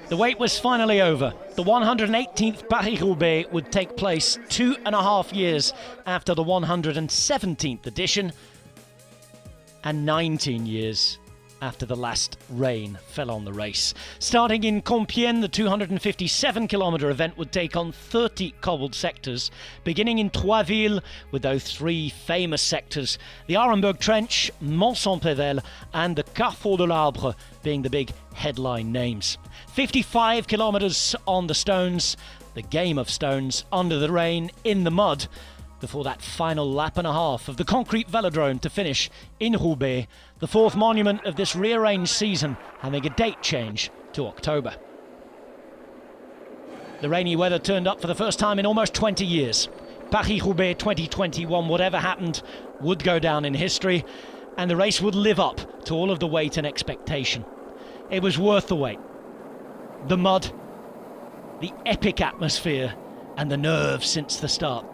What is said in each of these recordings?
The wait was finally over. The 118th Paris-Roubaix would take place 2.5 years after the 117th edition and 19 years after the last rain fell on the race. Starting in Compiègne, the 257-kilometre event would take on 30 cobbled sectors, beginning in Troisville with those three famous sectors, the Arenberg Trench, Mont-Saint-Pével and the Carrefour de l'Arbre being the big headline names. 55 kilometres on the stones, the game of stones, under the rain, in the mud, before that final lap and a half of the concrete velodrome to finish in Roubaix, the fourth monument of this rearranged season, having a date change to October. The rainy weather turned up for the first time in almost 20 years. Paris-Roubaix 2021, whatever happened, would go down in history, and the race would live up to all of the wait and expectation. It was worth the wait. The mud, the epic atmosphere, and the nerves since the start.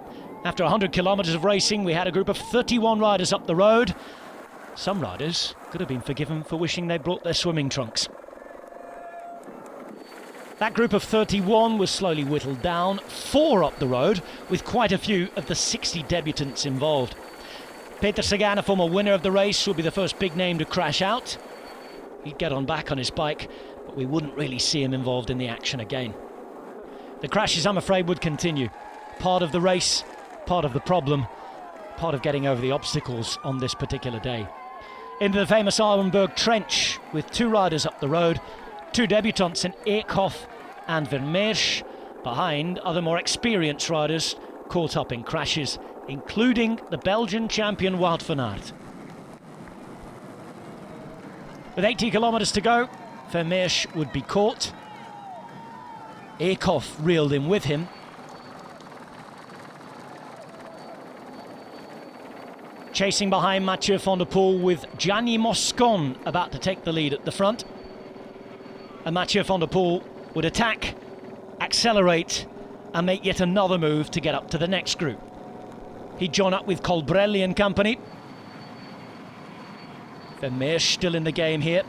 After 100 kilometres of racing, we had a group of 31 riders up the road. Some riders could have been forgiven for wishing they brought their swimming trunks. That group of 31 was slowly whittled down, 4 up the road, with quite a few of the 60 debutants involved. Peter Sagan, a former winner of the race, would be the first big name to crash out. He'd get on back on his bike, but we wouldn't really see him involved in the action again. The crashes, I'm afraid, would continue. Part of the race, part of the problem, part of getting over the obstacles on this particular day. Into the famous Arenberg Trench with 2 riders up the road, 2 debutants in Eekhoff and Vermeersch, behind other more experienced riders caught up in crashes, including the Belgian champion Wout van Aert. With 80 kilometres to go, Vermeersch would be caught. Eekhoff reeled in with him. Chasing behind Mathieu van der Poel with Gianni Moscon about to take the lead at the front. And Mathieu van der Poel would attack, accelerate and make yet another move to get up to the next group. He'd join up with Colbrelli and company. Vermeersch still in the game here.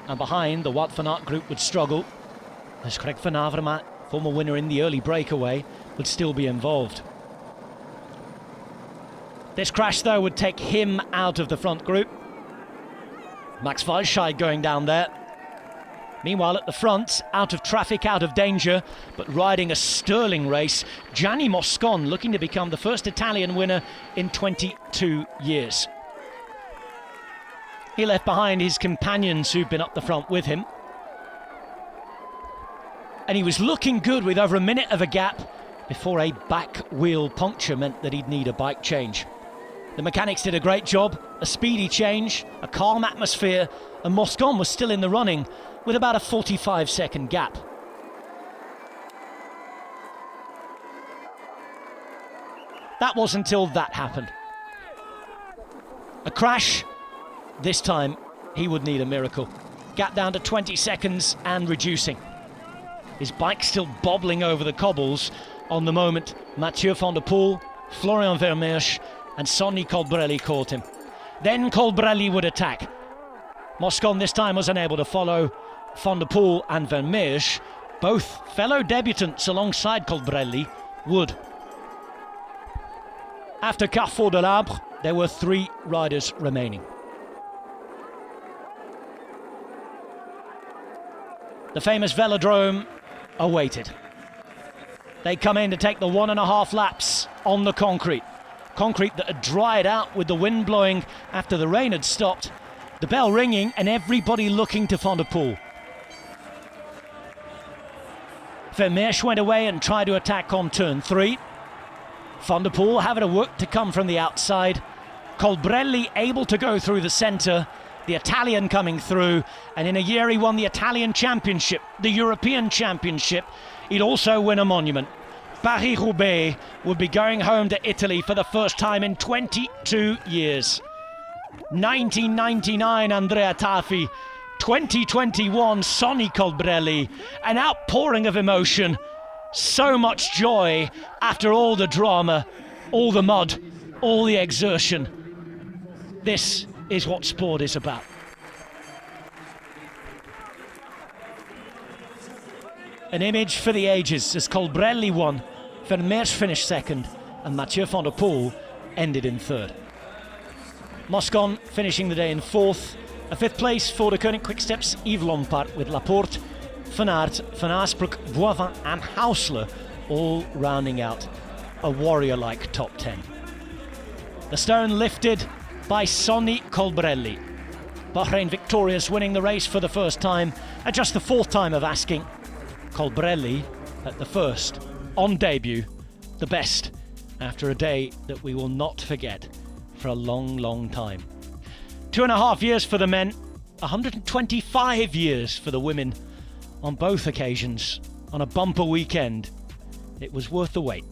And behind, the Wout van Aert group would struggle, as Greg van Avermaet, former winner in the early breakaway, would still be involved. This crash, though, would take him out of the front group. Max Walscheid going down there. Meanwhile, at the front, out of traffic, out of danger, but riding a sterling race, Gianni Moscon looking to become the first Italian winner in 22 years. He left behind his companions who'd been up the front with him. And he was looking good with over a minute of a gap before a back wheel puncture meant that he'd need a bike change. The mechanics did a great job, a speedy change, a calm atmosphere, and Moscon was still in the running with about a 45-second gap. That was until that happened. A crash. This time he would need a miracle. Gap down to 20 seconds and reducing. His bike still bobbling over the cobbles. On the moment, Mathieu van der Poel, Florian Vermeersch and Sonny Colbrelli caught him. Then Colbrelli would attack. Moscon this time was unable to follow. Van der Poel and Vermeersch, both fellow debutants alongside Colbrelli, would. After Carrefour de l'Arbre, there were 3 riders remaining. The famous velodrome awaited. They come in to take the 1.5 laps on the concrete. Concrete that had dried out with the wind blowing after the rain had stopped. The bell ringing and everybody looking to Van der Poel. Vermeersch went away and tried to attack on turn 3. Van der Poel having to work to come from the outside. Colbrelli able to go through the centre. The Italian coming through, and in a year he won the Italian Championship, the European Championship. He'd also win a monument. Paris-Roubaix would be going home to Italy for the first time in 22 years. 1999, Andrea Tafi. 2021, Sonny Colbrelli. An outpouring of emotion. So much joy after all the drama, all the mud, all the exertion. This is what sport is about. An image for the ages as Colbrelli won, Vermeers finished second, and Mathieu van der Poel ended in third. Moscon finishing the day in fourth. A fifth place for the Koenig Quickstep's Yves Lampaert with Laporte, Van Aert, Van Aasbroek, Boivin and Hausler all rounding out a warrior-like top 10. The stone lifted by Sonny Colbrelli. Bahrain victorious, winning the race for the first time, and just the fourth time of asking. Colbrelli at the first, on debut, the best after a day that we will not forget for a long, long time. 2.5 years for the men, 125 years for the women on both occasions, on a bumper weekend. It was worth the wait.